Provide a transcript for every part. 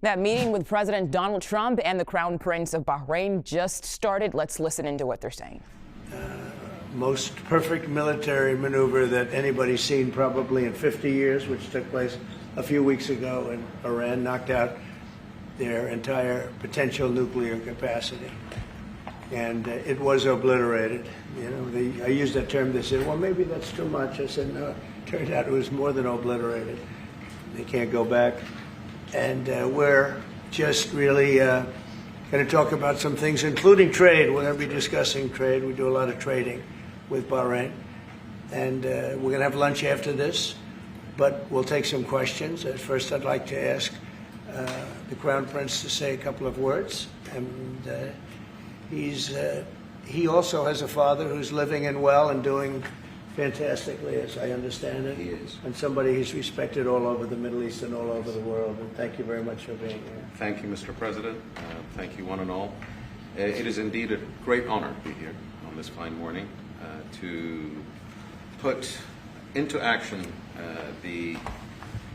That meeting with President Donald Trump and the Crown Prince of Bahrain just started. Let's listen into what they're saying. Most perfect military maneuver that anybody's seen probably in 50 years, which took place a few weeks ago in Iran, knocked out their entire potential nuclear capacity. And it was obliterated. You know, I used that term. They said, well, maybe that's too much. I said, no, it turned out it was more than obliterated. They can't go back. And we're just really going to talk about some things, including trade. We're going to be discussing trade. We do a lot of trading with Bahrain. And we're going to have lunch after this, but we'll take some questions. At first, I'd like to ask the Crown Prince to say a couple of words. And he also has a father who's living and well and doing fantastically, as I understand it. He is. And somebody who's respected all over the Middle East and all over the world. And thank you very much for being here. Thank you, Mr. President. Thank you, one and all. It is indeed a great honor to be here on this fine morning to put into action the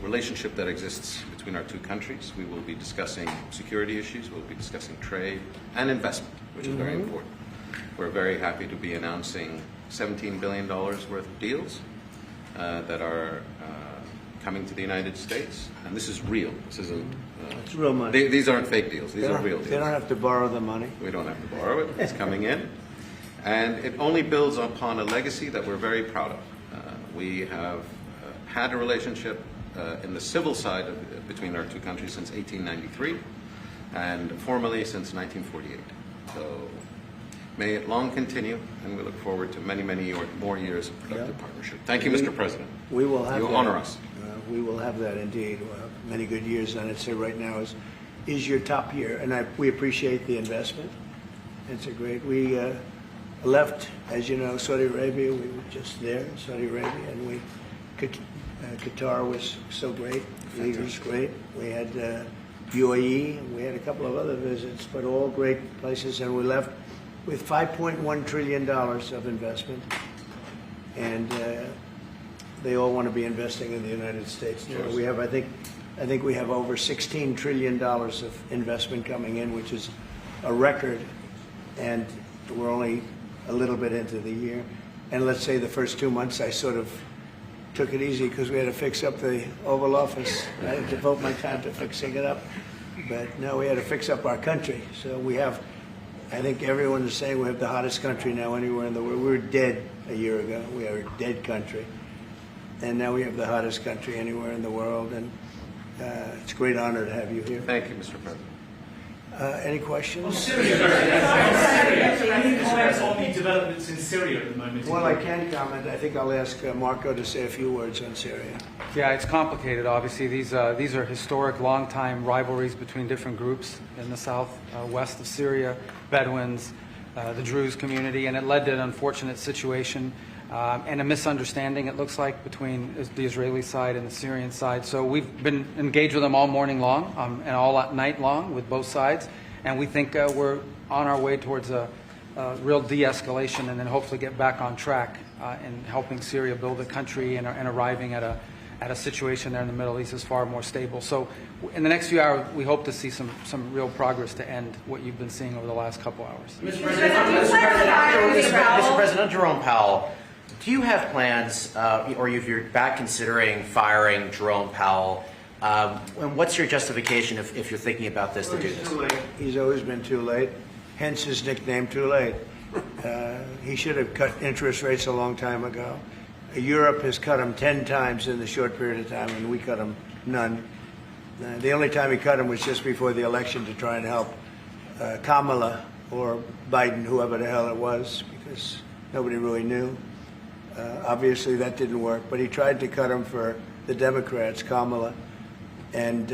relationship that exists between our two countries. We will be discussing security issues, we'll be discussing trade and investment, which is very important. We're very happy to be announcing $17 billion worth of deals that are coming to the United States. And this is real. This isn't... it's real money. These aren't fake deals. These are real deals. They don't have to borrow the money. We don't have to borrow it. It's coming in. And it only builds upon a legacy that we're very proud of. We have had a relationship in the civil side between our two countries since 1893 and formally since 1948. So may it long continue, and we look forward to many, many more years of productive partnership. Thank you, Mr. President. We will have you that. honor us. We will have that indeed. We'll have many good years, and I'd say right now is your top year, and we appreciate the investment. It's a great. We left, as you know, Saudi Arabia. We were just there in Saudi Arabia, and Qatar was so great. Leaders great. We had UAE, and we had a couple of other visits, but all great places, and we left with $5.1 trillion of investment, and they all want to be investing in the United States. You know, we have, I think we have over $16 trillion of investment coming in, which is a record, and we're only a little bit into the year. And let's say the first 2 months, I sort of took it easy because we had to fix up the Oval Office. I had to devote my time to fixing it up, but no, we had to fix up our country. So we have. I think everyone is saying we have the hottest country now anywhere in the world. We were dead a year ago. We are a dead country. And now we have the hottest country anywhere in the world. And it's a great honor to have you here. Thank you, Mr. President. Any questions? On Syria, any comments on the developments in Syria at the moment? Well, I can comment. I think I'll ask Marco to say a few words on Syria. Yeah, it's complicated, obviously. These are historic, long-time rivalries between different groups in the south-west of Syria, Bedouins, the Druze community, and it led to an unfortunate situation and a misunderstanding, it looks like, between the Israeli side and the Syrian side. So we've been engaged with them all morning long and all night long with both sides, and we think we're on our way towards a real de-escalation and then hopefully get back on track in helping Syria build a country and arriving at a situation there in the Middle East is far more stable. So in the next few hours, we hope to see some real progress to end what you've been seeing over the last couple hours. Mr. President, Jerome Powell, do you have plans, or if you're back considering firing Jerome Powell, and what's your justification if you're thinking about this to do this? Too late. He's always been too late, hence his nickname, Too Late. He should have cut interest rates a long time ago. Europe has cut them 10 times in the short period of time, and we cut them none. The only time he cut them was just before the election to try and help Kamala or Biden, whoever the hell it was, because nobody really knew. Obviously, that didn't work, but he tried to cut them for the Democrats, Kamala. And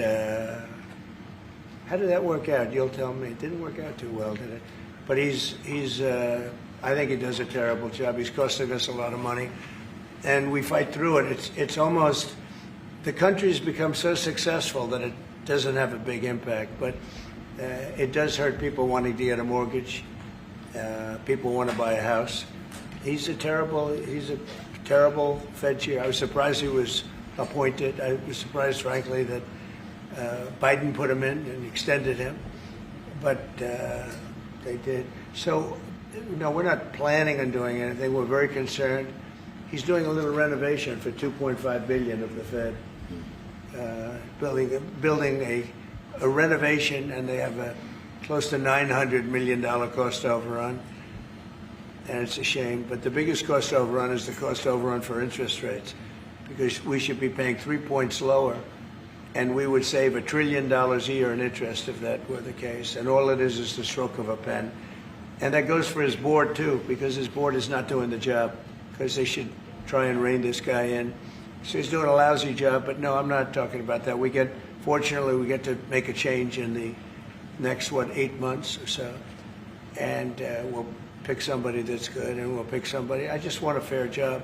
how did that work out? You'll tell me. It didn't work out too well, did it? But I think he does a terrible job. He's costing us a lot of money. And we fight through it. It's almost, the country's become so successful that it doesn't have a big impact, but it does hurt people wanting to get a mortgage. People want to buy a house. He's a terrible Fed chair. I was surprised he was appointed. I was surprised, frankly, that Biden put him in and extended him, but they did. So, no, we're not planning on doing anything. We're very concerned. He's doing a little renovation for $2.5 billion of the Fed, building a renovation, and they have a close to $900 million cost overrun, and it's a shame. But the biggest cost overrun is the cost overrun for interest rates, because we should be paying 3 points lower, and we would save $1 trillion a year in interest if that were the case. And all it is the stroke of a pen. And that goes for his board, too, because his board is not doing the job, because they should try and rein this guy in. So he's doing a lousy job, but no, I'm not talking about that. Fortunately, we get to make a change in the next, 8 months or so. And we'll pick somebody that's good, and we'll pick somebody. I just want a fair job.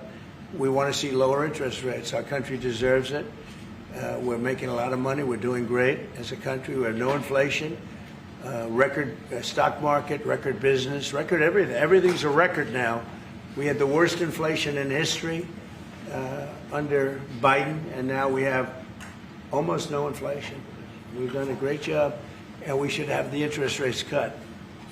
We want to see lower interest rates. Our country deserves it. We're making a lot of money. We're doing great as a country. We have no inflation. Record stock market, record business, record everything. Everything's a record now. We had the worst inflation in history under Biden, and now we have almost no inflation. We've done a great job, and we should have the interest rates cut.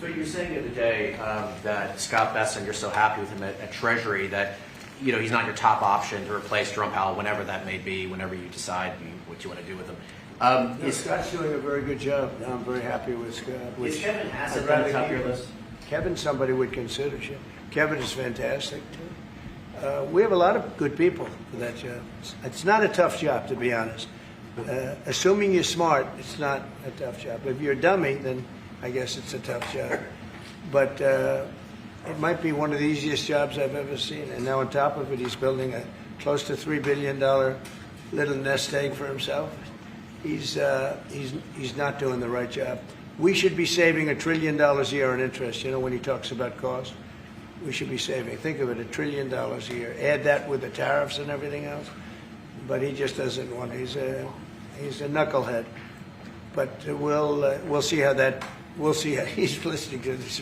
So you're saying the other day that Scott Bessent, you're so happy with him at Treasury that he's not your top option to replace Jerome Powell whenever that may be, whenever you decide what you want to do with him. Scott's doing a very good job. I'm very happy with Scott. Is Kevin Hassett on the top of your list? Kevin's somebody would consider. Kevin is fantastic, too. We have a lot of good people for that job. It's not a tough job, to be honest. Assuming you're smart, it's not a tough job. If you're a dummy, then I guess it's a tough job. But it might be one of the easiest jobs I've ever seen. And now on top of it, he's building a close to $3 billion little nest egg for himself. He's not doing the right job. We should be saving $1 trillion a year in interest. When he talks about cost, we should be saving. Think of it, $1 trillion a year. Add that with the tariffs and everything else. But he just doesn't want. He's a knucklehead. But we'll see how that. We'll see how he's listening to this.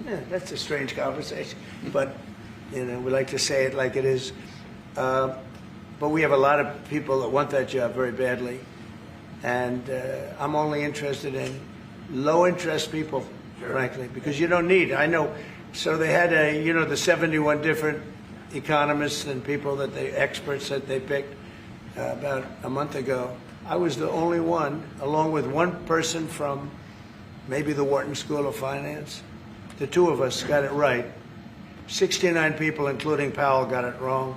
Yeah, that's a strange conversation. But we like to say it like it is. But we have a lot of people that want that job very badly. And I'm only interested in low-interest people, frankly, because you don't need. I know. So they had the 71 different economists and people experts that they picked about a month ago. I was the only one, along with one person from maybe the Wharton School of Finance. The two of us got it right. 69 people, including Powell, got it wrong.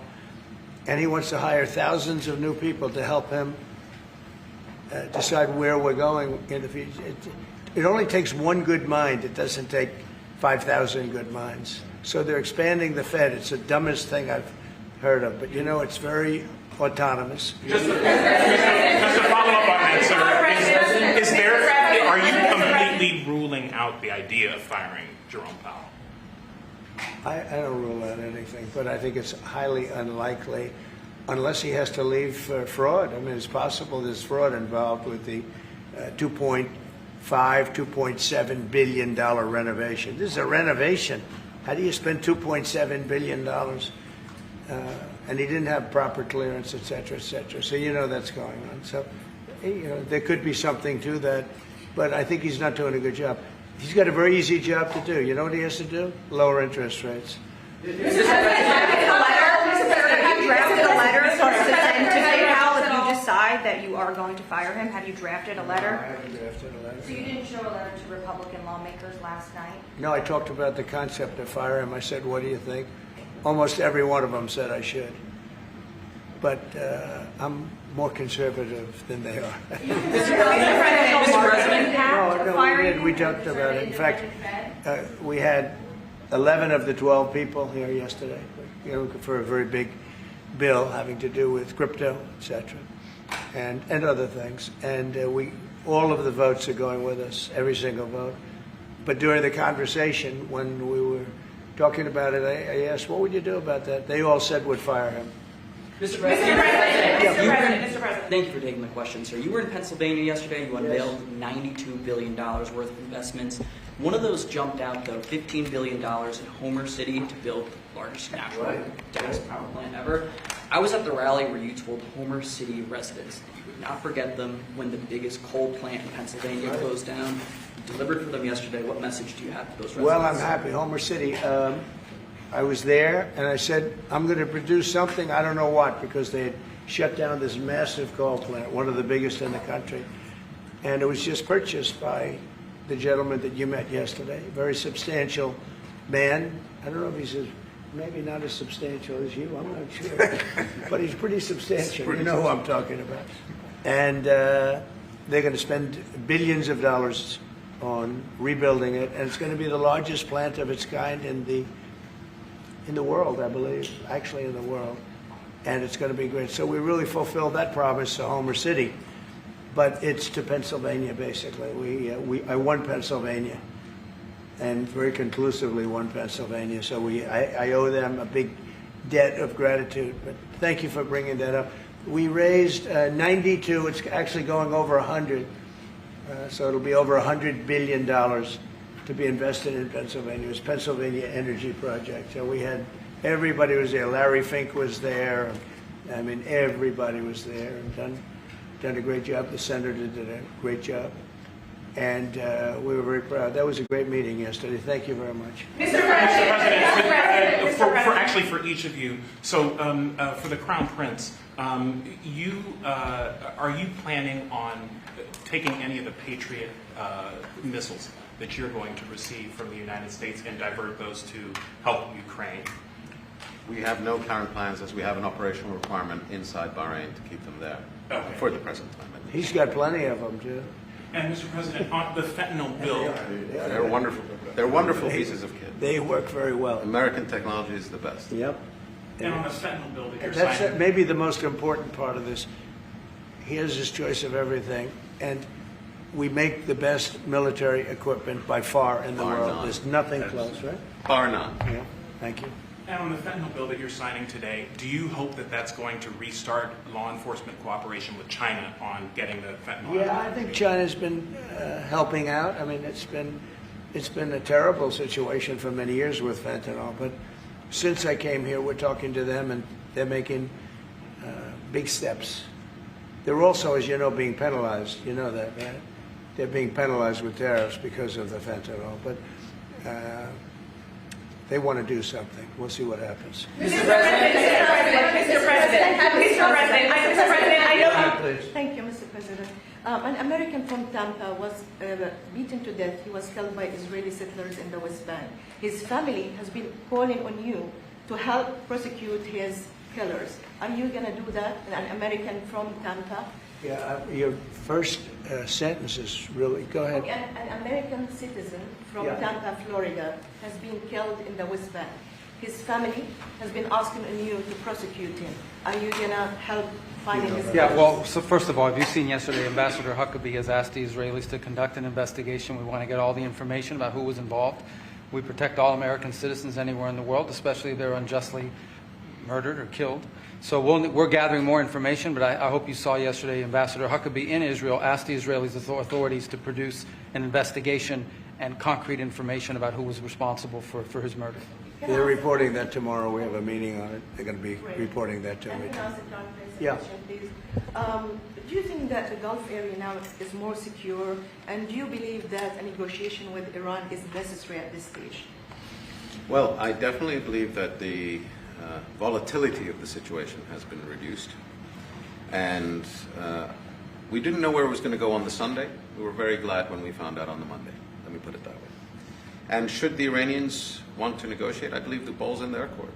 And he wants to hire thousands of new people to help him decide where we're going in the future. It only takes one good mind. It doesn't take 5,000 good minds. So they're expanding the Fed. It's the dumbest thing I've heard of. But it's very autonomous. Just to follow up on that, sir, are you completely ruling out the idea of firing Jerome Powell? I don't rule out anything, but I think it's highly unlikely. Unless he has to leave for fraud. I mean, it's possible there's fraud involved with the $2.7 billion renovation. This is a renovation. How do you spend $2.7 billion? And he didn't have proper clearance, et cetera, et cetera. So that's going on. So, there could be something to that. But I think he's not doing a good job. He's got a very easy job to do. You know what he has to do? Lower interest rates. Drafted a letter to send to Powell if you decide that you are going to fire him? Have you drafted a letter? No, I haven't drafted a letter. So you didn't show a letter to Republican lawmakers last night? No, I talked about the concept of fire him. I said, what do you think? Almost every one of them said I should. But I'm more conservative than they are. No, we talked about it. In fact, we had 11 of the 12 people here yesterday, for a very big bill having to do with crypto, etc., and other things. And all of the votes are going with us, every single vote. But during the conversation, when we were talking about it, I asked, what would you do about that? They all said would fire him. Mr. President. Mr. President. Thank you for taking the question, sir. You were in Pennsylvania yesterday. You unveiled $92 billion worth of investments. One of those jumped out, though, $15 billion in Homer City to build the largest natural gas power plant ever. I was at the rally where you told Homer City residents that you would not forget them when the biggest coal plant in Pennsylvania closed down. You delivered for them yesterday. What message do you have to those residents? Well, I'm happy. Homer City, I was there, and I said, I'm going to produce something, I don't know what, because they had shut down this massive coal plant, one of the biggest in the country. And it was just purchased by the gentleman that you met yesterday, very substantial man. I don't know if he's maybe not as substantial as you, I'm not sure. But he's pretty substantial. You know who I'm talking about. And they're going to spend billions of dollars on rebuilding it, and it's going to be the largest plant of its kind in the world, I believe, actually in the world. And it's going to be great. So we really fulfilled that promise to Homer City. But it's to Pennsylvania, basically. I won Pennsylvania, and very conclusively won Pennsylvania. So I owe them a big debt of gratitude. But thank you for bringing that up. We raised 92. It's actually going over 100. So it'll be over $100 billion to be invested in Pennsylvania. It was Pennsylvania Energy Project. So we had everybody was there. Larry Fink was there. I mean, everybody was there and done a great job. The senator did a great job, and we were very proud. That was a great meeting yesterday. Thank you very much. Mr. President, actually for each of you. So for the Crown Prince, are you planning on taking any of the Patriot missiles that you're going to receive from the United States and divert those to help Ukraine? We have no current plans, as we have an operational requirement inside Bahrain to keep them there for the present time. He's got plenty of them, too. And Mr. President, on the fentanyl bill, They're wonderful. They're wonderful pieces of kit. They work very well. American technology is the best. Yep. and on the fentanyl bill that you're That's signing. maybe the most important part of this. He has his choice of everything, and we make the best military equipment by far in the Bar world. none. There's nothing close, right? Bar none. Yeah. Thank you. And on the fentanyl bill that you're signing today, do you hope that that's going to restart law enforcement cooperation with China on getting the fentanyl? Yeah, I think China's been helping out. I mean, it's been a terrible situation for many years with fentanyl, but since I came here, we're talking to them, and they're making big steps. They're also, as you know, being penalized. You know that, right? They're being penalized with tariffs because of the fentanyl, but they want to do something. We'll see what happens. Mr. President, I know. Please. Thank you, Mr. President. An American from Tampa was beaten to death. He was killed by Israeli settlers in the West Bank. His family has been calling on you to help prosecute his killers. Are you going to do that? An American from Tampa? Yeah, your first sentence is really. Go ahead. An American citizen from Tampa, Florida, has been killed in the West Bank. His family has been asking on you to prosecute him. Are you going to help finding his Yeah, well, so first of all, have you seen yesterday, Ambassador Huckabee has asked the Israelis to conduct an investigation. We want to get all the information about who was involved. We protect all American citizens anywhere in the world, especially if they're unjustly murdered or killed. So we're gathering more information, but I hope you saw yesterday Ambassador Huckabee in Israel asked the Israeli authorities to produce an investigation and concrete information about who was responsible for his murder. They're reporting that tomorrow. We have a meeting on it. They're going to be reporting that to me. Yeah. Do you think that the Gulf area now is more secure, and do you believe that a negotiation with Iran is necessary at this stage? Well, I definitely believe that the volatility of the situation has been reduced. And we didn't know where it was going to go on the Sunday. We were very glad when we found out on the Monday. Let me put it that way. And should the Iranians want to negotiate, I believe the ball's in their court.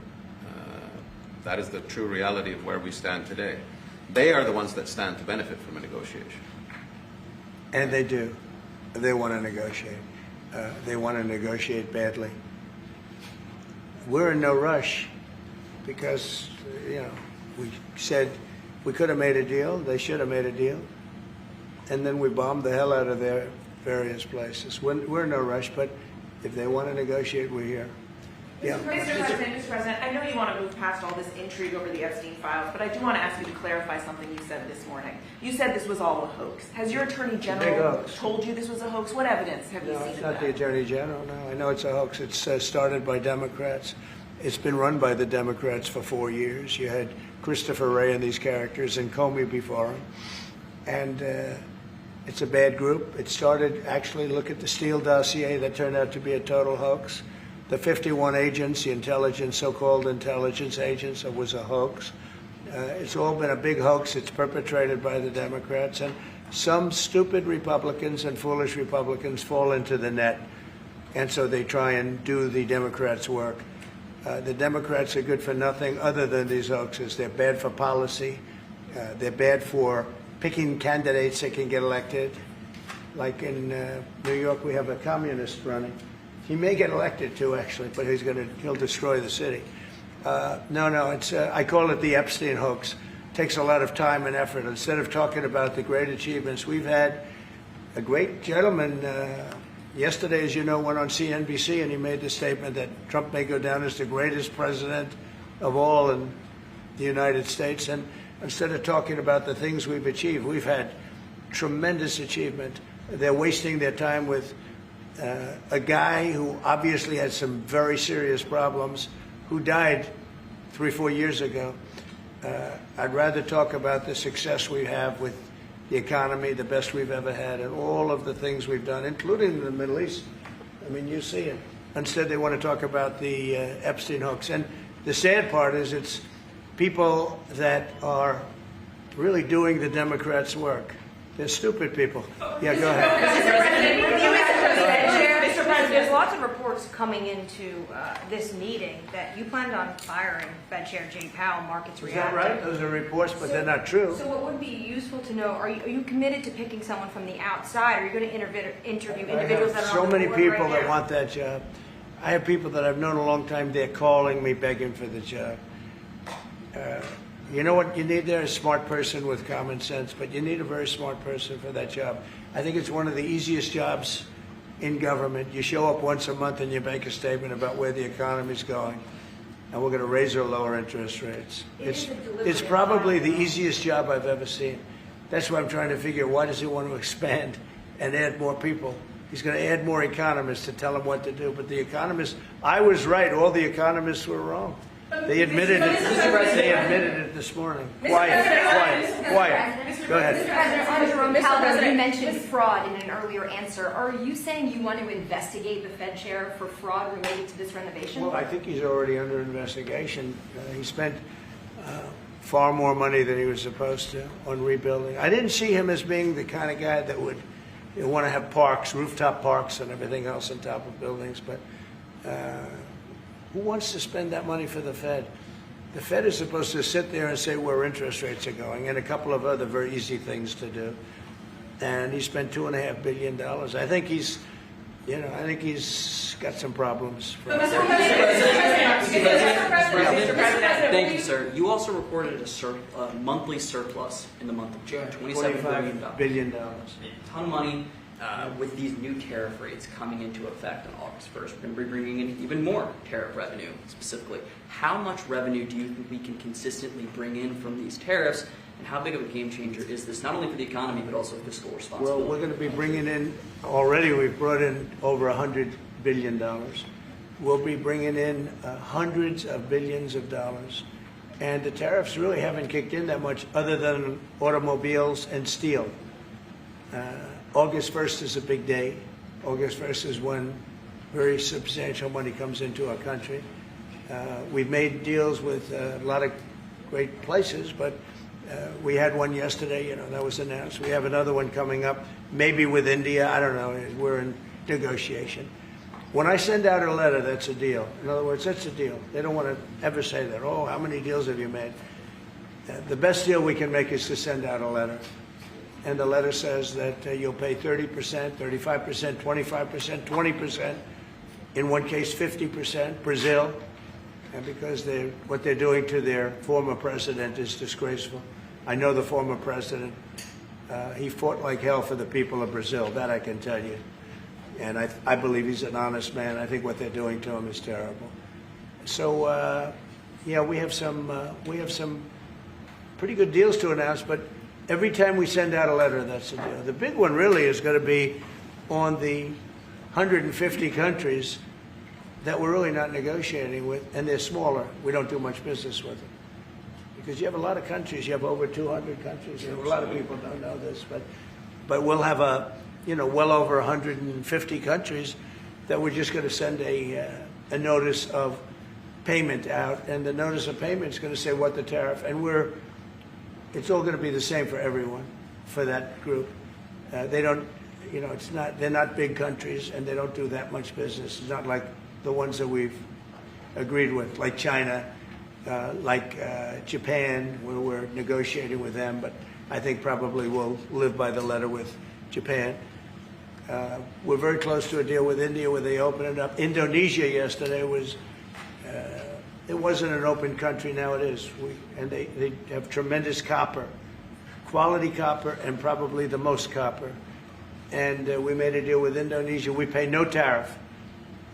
That is the true reality of where we stand today. They are the ones that stand to benefit from a negotiation. And they do. They want to negotiate. They want to negotiate badly. We're in no rush because, we said we could have made a deal. They should have made a deal. And then we bombed the hell out of their various places. We're in no rush, but if they want to negotiate, we're here. Yeah. Mr. President, I know you want to move past all this intrigue over the Epstein files, but I do want to ask you to clarify something you said this morning. You said this was all a hoax. Has your Attorney General told you this was a hoax? What evidence have you seen of that? No, it's not the Attorney General, no. I know it's a hoax. It's started by Democrats. It's been run by the Democrats for 4 years. You had Christopher Wray and these characters and Comey before him. and it's a bad group. It started, actually, look at the Steele dossier that turned out to be a total hoax. The 51 agents, the intelligence, so-called intelligence agents, it was a hoax. It's all been a big hoax. It's perpetrated by the Democrats, and some stupid Republicans and foolish Republicans fall into the net, and so they try and do the Democrats' work. The Democrats are good for nothing other than these hoaxes. They're bad for policy. They're bad for picking candidates that can get elected. Like in New York, we have a communist running. He may get elected too, actually, but he'll destroy the city. No, it's I call it the Epstein hoax. It takes a lot of time and effort. Instead of talking about the great achievements, we've had a great gentleman. Yesterday, as you know, went on CNBC and he made the statement that Trump may go down as the greatest president of all in the United States. And instead of talking about the things we've achieved, we've had tremendous achievement. They're wasting their time with a guy who obviously had some very serious problems, who died 3-4 years ago. I'd rather talk about the success we have with the economy, the best we've ever had, and all of the things we've done, including in the Middle East. I mean, you see it. Instead, they want to talk about the Epstein hoax. And the sad part is it's people that are really doing the Democrats' work. They're stupid people. Yeah, go ahead. Mr. President, there's lots of reports coming into this meeting that you planned on firing Fed Chair Jerome Powell. Markets Is that reacted. right? Those are reports, but they're not true. So what would be useful to know, are you committed to picking someone from the outside? Are you going to interview individuals that are so on the many board people right that now? want that job. I have people that I've known a long time. They're calling me, begging for the job. You know what you need there? A smart person with common sense, but you need a very smart person for that job. I think it's one of the easiest jobs in government. You show up once a month and you make a statement about where the economy's going, and we're going to raise or lower interest rates. It's probably the easiest job I've ever seen. That's why I'm trying to figure, why does he want to expand and add more people? He's going to add more economists to tell him what to do. But the economists, I was right. All the economists were wrong. They admitted it. They admitted it this morning. Quiet. Go ahead. Mr. President, on Jerome Powell, you mentioned fraud in an earlier answer. Are you saying you want to investigate the Fed chair for fraud related to this renovation? Well, I think he's already under investigation. He spent far more money than he was supposed to on rebuilding. I didn't see him as being the kind of guy that would want to have parks, rooftop parks, and everything else on top of buildings. But who wants to spend that money for the Fed? The Fed is supposed to sit there and say where interest rates are going and a couple of other very easy things to do. And he spent $2.5 billion. I think he's got some problems. Thank you, sir. You also reported a monthly surplus in the month of June, $27 billion. $25 billion. A ton of money. With these new tariff rates coming into effect on August 1st, we're going to be bringing in even more tariff revenue specifically. How much revenue do you think we can consistently bring in from these tariffs, and how big of a game changer is this, not only for the economy, but also fiscal responsibility? Well, we're going to be bringing in, already we've brought in over $100 billion. We'll be bringing in hundreds of billions of dollars. And the tariffs really haven't kicked in that much other than automobiles and steel. August 1st is a big day. August 1st is when very substantial money comes into our country. We've made deals with a lot of great places, but we had one yesterday, that was announced. We have another one coming up, maybe with India. I don't know. We're in negotiation. When I send out a letter, that's a deal. In other words, that's a deal. They don't want to ever say that. Oh, how many deals have you made? The best deal we can make is to send out a letter. And the letter says that you'll pay 30%, 35%, 25%, 20%, in one case 50%, Brazil, and because what they're doing to their former president is disgraceful. I know the former president. He fought like hell for the people of Brazil, that I can tell you. And I believe he's an honest man. I think what they're doing to him is terrible. So, we have some pretty good deals to announce, but every time we send out a letter, that's the deal. The big one really is going to be on the 150 countries that we're really not negotiating with, and they're smaller. We don't do much business with them. because you have a lot of countries. You have over 200 countries. A lot of people don't know this, but we'll have well over 150 countries that we're just going to send a notice of payment out, and the notice of payment is going to say what the tariff, and it's all going to be the same for everyone, for that group. They don't, they're not big countries, and they don't do that much business. It's not like the ones that we've agreed with, like China, like Japan, where we're negotiating with them, but I think probably we'll live by the letter with Japan. We're very close to a deal with India where they open it up. Indonesia yesterday was, it wasn't an open country, now it is. And they have tremendous copper, quality copper, and probably the most copper. And we made a deal with Indonesia. We pay no tariff,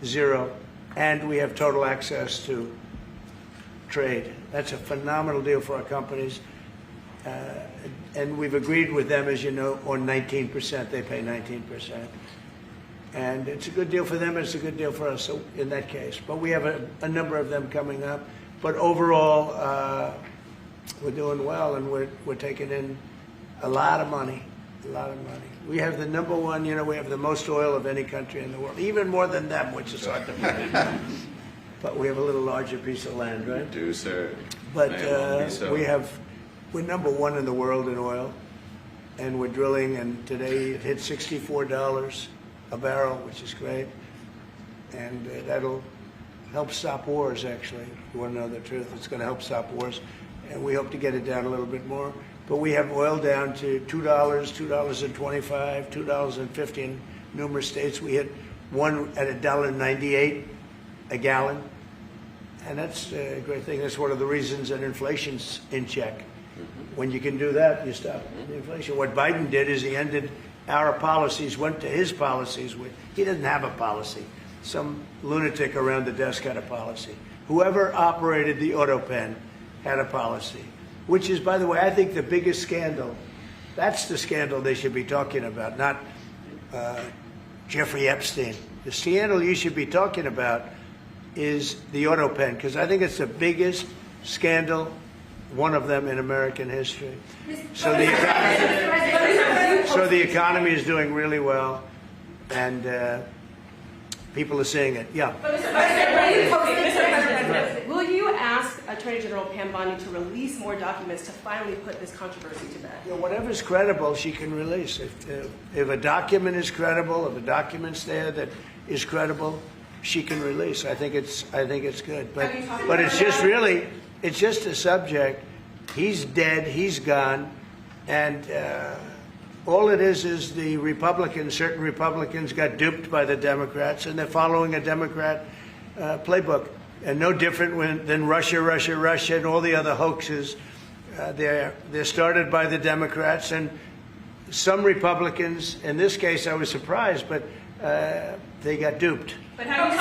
zero, and we have total access to trade. That's a phenomenal deal for our companies. And we've agreed with them, as you know, on 19%. They pay 19%. And it's a good deal for them, and it's a good deal for us in that case. But we have a number of them coming up. But overall, we're doing well, and we're taking in a lot of money, a lot of money. We have the number one, we have the most oil of any country in the world, even more than them, which is hard to believe. But we have a little larger piece of land, right? We do, sir. But we're number one in the world in oil, and we're drilling, and today it hit $64 a barrel, which is great. And that'll help stop wars, actually. If you want to know the truth, it's going to help stop wars. And we hope to get it down a little bit more. But we have oil down to $2, $2.25, $2.50 in numerous states. We hit one at $1.98 a gallon. And that's a great thing. That's one of the reasons that inflation's in check. When you can do that, you stop the inflation. What Biden did is he ended our policies, went to his policies. He doesn't have a policy. Some lunatic around the desk had a policy. Whoever operated the auto pen had a policy, which is, by the way, I think the biggest scandal. That's the scandal they should be talking about, not Jeffrey Epstein. The scandal you should be talking about is the auto pen, because I think it's the biggest scandal, one of them in American history. So the economy is doing really well, and people are seeing it. Yeah. Will you ask Attorney General Pam Bondi to release more documents to finally put this controversy to bed? Whatever's credible, she can release. If a document is credible, if a document's there that is credible, she can release. I think it's good. But it's just a subject. He's dead. He's gone, and all it is the certain Republicans got duped by the Democrats, and they're following a Democrat playbook. And no different than Russia, and all the other hoaxes. They're started by the Democrats, and some Republicans. In this case, I was surprised, but they got duped. But have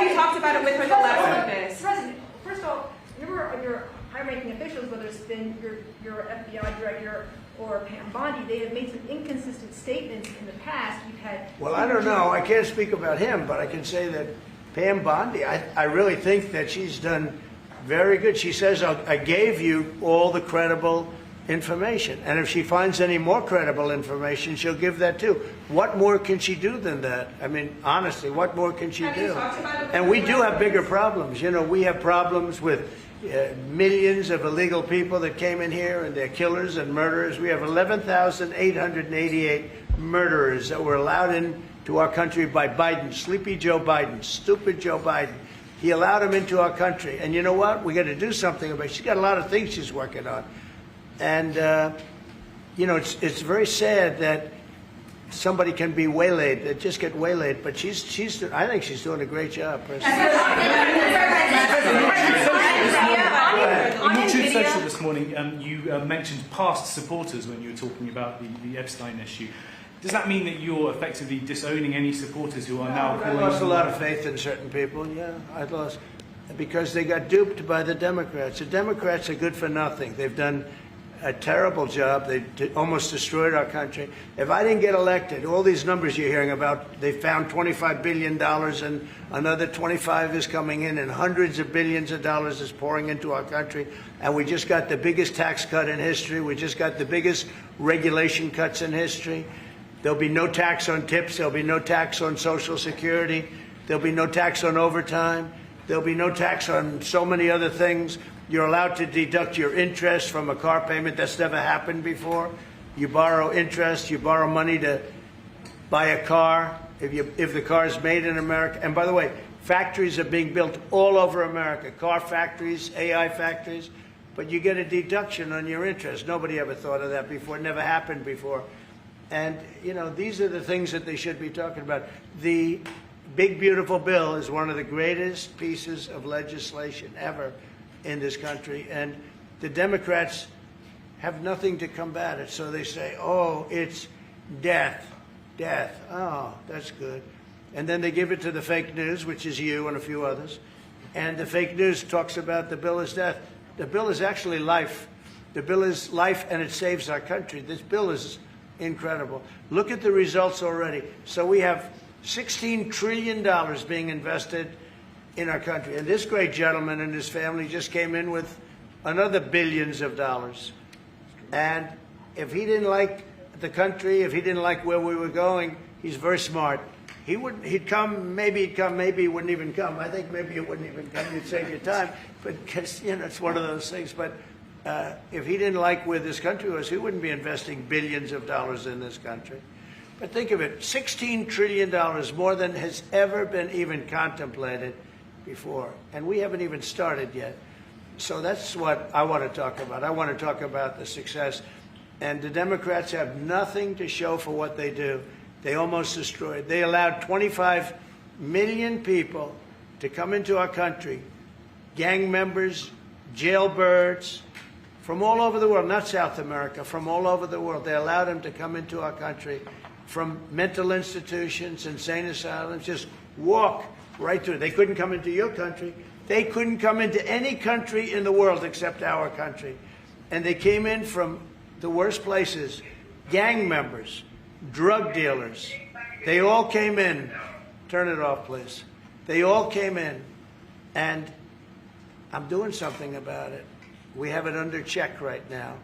you talked about it with her the last witness? President, first of all, your high-ranking officials, whether it's been your FBI director or Pam Bondi, they have made some inconsistent statements in the past. You've had. Well, I don't know. I can't speak about him, but I can say that Pam Bondi, I really think that she's done very good. She says, I gave you all the credible information. And if she finds any more credible information, she'll give that too. What more can she do than that? I mean, honestly, what more can she do? And we do have bigger problems. We have problems with millions of illegal people that came in here, and they're killers and murderers. We have 11,888 murderers that were allowed into our country by Biden, sleepy Joe Biden, stupid Joe Biden. He allowed them into our country. And you know what? We got to do something about it. She's got a lot of things she's working on. And, it's very sad that somebody can be waylaid, that just get waylaid. But I think she's doing a great job, personally. In your Truth Social this morning, you mentioned past supporters when you were talking about the Epstein issue. Does that mean that you're effectively disowning any supporters who are now calling? I lost a lot of faith in certain people, I lost. Because they got duped by the Democrats. The Democrats are good for nothing. They've done a terrible job. They almost destroyed our country. If I didn't get elected, all these numbers you're hearing about, they found $25 billion and another 25 is coming in and hundreds of billions of dollars is pouring into our country. And we just got the biggest tax cut in history. We just got the biggest regulation cuts in history. There'll be no tax on tips. There'll be no tax on Social Security. There'll be no tax on overtime. There'll be no tax on so many other things. You're allowed to deduct your interest from a car payment. That's never happened before. You borrow interest. You borrow money to buy a car if the car is made in America. And by the way, factories are being built all over America, car factories, AI factories, but you get a deduction on your interest. Nobody ever thought of that before. It never happened before. And, you know, these are the things that they should be talking about. The big, beautiful bill is one of the greatest pieces of legislation ever in this country. And the Democrats have nothing to combat it. So they say, oh, it's death, death. Oh, that's good. And then they give it to the fake news, which is you and a few others. And the fake news talks about the bill is death. The bill is actually life. The bill is life, and it saves our country. This bill is incredible. Look at the results already. So we have $16 trillion being invested in our country. And this great gentleman and his family just came in with another billions of dollars. And if he didn't like the country, if he didn't like where we were going, he's very smart. He'd come, maybe he'd come, maybe he wouldn't even come. I think maybe he wouldn't even come. You'd save your time. But, because, you know, it's one of those things. But if he didn't like where this country was, he wouldn't be investing billions of dollars in this country. But think of it, $16 trillion, more than has ever been even contemplated before. And we haven't even started yet. So that's what I want to talk about. I want to talk about the success. And the Democrats have nothing to show for what they do. They almost destroyed. They allowed 25 million people to come into our country, gang members, jailbirds, from all over the world, not South America, from all over the world. They allowed them to come into our country from mental institutions, insane asylums, just walk right through. They couldn't come into your country. They couldn't come into any country in the world except our country. And they came in from the worst places, gang members, drug dealers. They all came in. Turn it off, please. They all came in. And I'm doing something about it. We have it under check right now.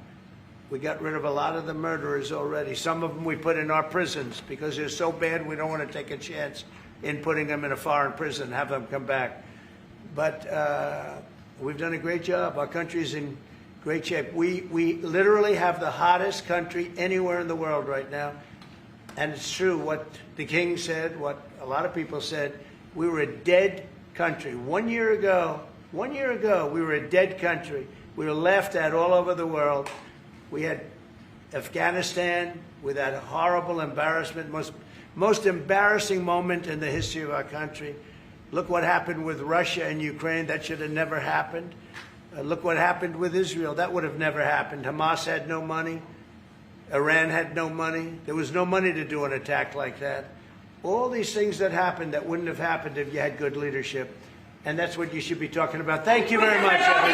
We got rid of a lot of the murderers already. Some of them we put in our prisons because they're so bad we don't want to take a chance in putting them in a foreign prison, have them come back. But we've done a great job. Our country's in great shape. We literally have the hottest country anywhere in the world right now. And it's true what the king said, what a lot of people said. We were a dead country. 1 year ago, we were a dead country. We were laughed at all over the world. We had Afghanistan with that horrible embarrassment, most embarrassing moment in the history of our country. Look what happened with Russia and Ukraine. That should have never happened. Look what happened with Israel. That would have never happened. Hamas had no money. Iran had no money. There was no money to do an attack like that. All these things that happened that wouldn't have happened if you had good leadership. And that's what you should be talking about. Thank you very much, everybody.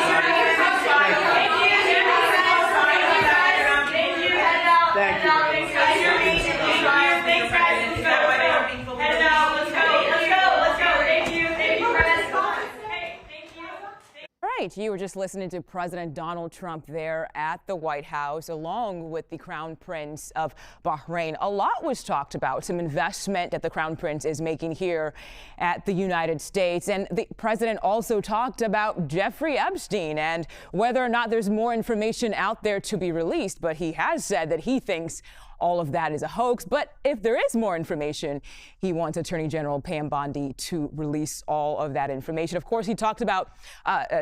Thank you. Right, you were just listening to President Donald Trump there at the White House, along with the Crown Prince of Bahrain. A lot was talked about, some investment that the Crown Prince is making here at the United States. And the president also talked about Jeffrey Epstein and whether or not there's more information out there to be released. But he has said that he thinks all of that is a hoax. But if there is more information, he wants Attorney General Pam Bondi to release all of that information. Of course, he talked about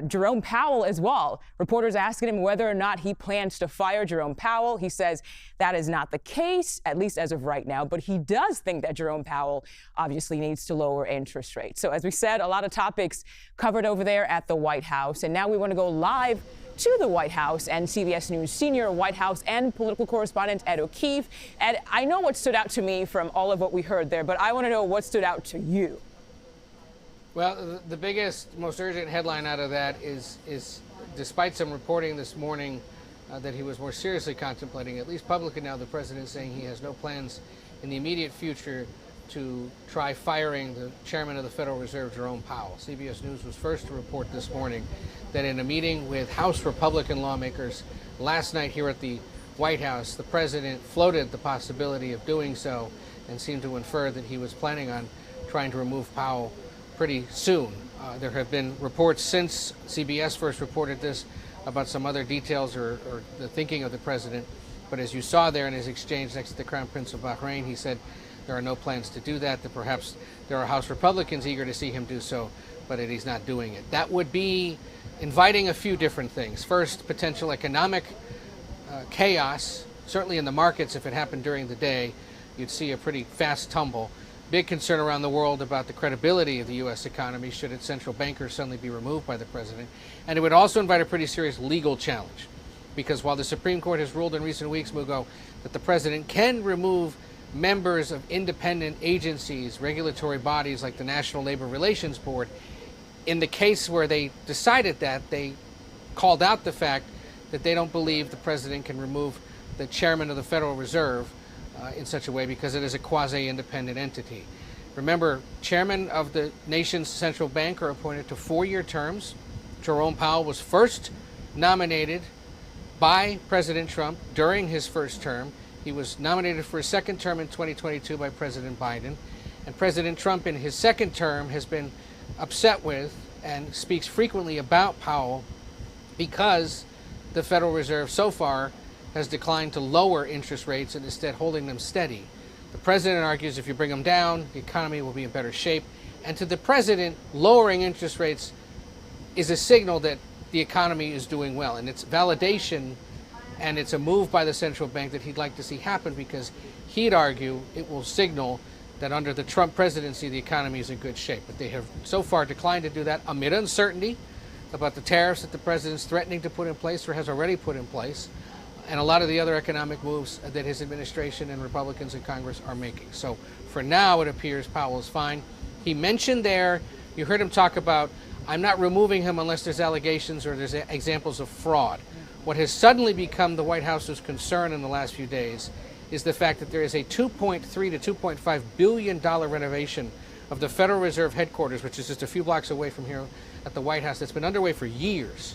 Jerome Powell as well. Reporters asking him whether or not he plans to fire Jerome Powell. He says that is not the case, at least as of right now. But he does think that Jerome Powell obviously needs to lower interest rates. So as we said, a lot of topics covered over there at the White House. And now we want to go live to the White House and CBS News senior White House and political correspondent Ed O'Keefe. Ed, I know what stood out to me from all of what we heard there, but I want to know what stood out to you. Well, the biggest, most urgent headline out of that is despite some reporting this morning that he was more seriously contemplating, at least publicly now, the president saying he has no plans in the immediate future to try firing the chairman of the Federal Reserve, Jerome Powell. CBS News was first to report this morning that in a meeting with House Republican lawmakers last night here at the White House, the president floated the possibility of doing so and seemed to infer that he was planning on trying to remove Powell pretty soon. There have been reports since CBS first reported this about some other details or the thinking of the president. But as you saw there in his exchange next to the Crown Prince of Bahrain, he said there are no plans to do that perhaps there are House Republicans eager to see him do so, but that he's not doing it. That would be inviting a few different things. First, potential economic chaos, certainly in the markets. If it happened during the day, you'd see a pretty fast tumble. Big concern around the world about the credibility of the U.S. economy should its central bankers suddenly be removed by the president. And it would also invite a pretty serious legal challenge, because while the Supreme Court has ruled in recent weeks, Mugo, that the president can remove members of independent agencies, regulatory bodies like the National Labor Relations Board, in the case where they decided that, they called out the fact that they don't believe the president can remove the chairman of the Federal Reserve in such a way because it is a quasi-independent entity. Remember, chairmen of the nation's central bank are appointed to 4-year terms. Jerome Powell was first nominated by President Trump during his first term. He was nominated for a second term in 2022 by President Biden. And President Trump in his second term has been upset with and speaks frequently about Powell because the Federal Reserve so far has declined to lower interest rates and instead holding them steady. The president argues if you bring them down, the economy will be in better shape. And to the president, lowering interest rates is a signal that the economy is doing well. And it's validation and it's a move by the central bank that he'd like to see happen because he'd argue it will signal that under the Trump presidency, the economy is in good shape. But they have so far declined to do that amid uncertainty about the tariffs that the president's threatening to put in place or has already put in place, and a lot of the other economic moves that his administration and Republicans in Congress are making. So for now, it appears Powell is fine. He mentioned there, you heard him talk about, I'm not removing him unless there's allegations or there's examples of fraud. What has suddenly become the White House's concern in the last few days is the fact that there is a $2.3 to $2.5 billion renovation of the Federal Reserve headquarters, which is just a few blocks away from here at the White House, that's been underway for years.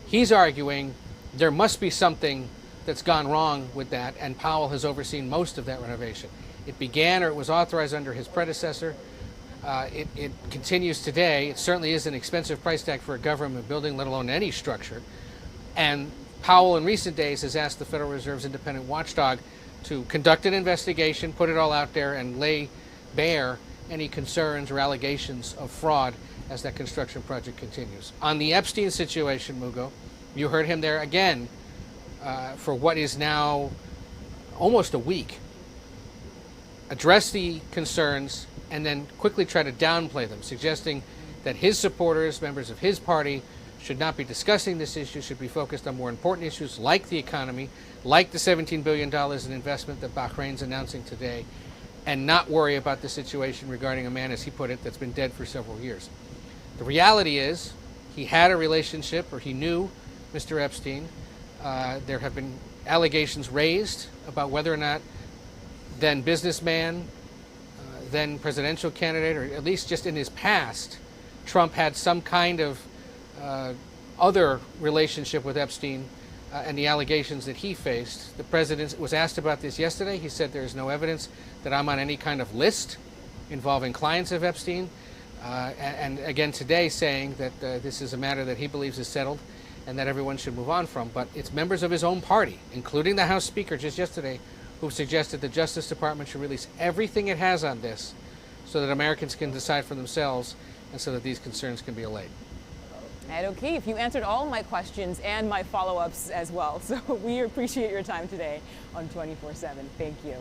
He's arguing there must be something that's gone wrong with that, and Powell has overseen most of that renovation. It began, or it was authorized under his predecessor. It continues today. It certainly is an expensive price tag for a government building, let alone any structure. And Powell in recent days has asked the Federal Reserve's independent watchdog to conduct an investigation, put it all out there, and lay bare any concerns or allegations of fraud as that construction project continues. On the Epstein situation, Mugo, you heard him there again for what is now almost a week. Address the concerns and then quickly try to downplay them, suggesting that his supporters, members of his party, should not be discussing this issue, should be focused on more important issues like the economy, like the $17 billion in investment that Bahrain's announcing today, and not worry about the situation regarding a man, as he put it, that's been dead for several years. The reality is he had a relationship, or he knew Mr. Epstein. There have been allegations raised about whether or not then businessman, then presidential candidate, or at least just in his past, Trump had some kind of other relationship with Epstein and the allegations that he faced. The president was asked about this yesterday. He said there's no evidence that I'm on any kind of list involving clients of Epstein. And again today saying that this is a matter that he believes is settled and that everyone should move on from. But it's members of his own party, including the House Speaker just yesterday, who suggested the Justice Department should release everything it has on this so that Americans can decide for themselves and so that these concerns can be allayed. Ed O'Keefe, you answered all my questions and my follow-ups as well. So we appreciate your time today on 24/7. Thank you.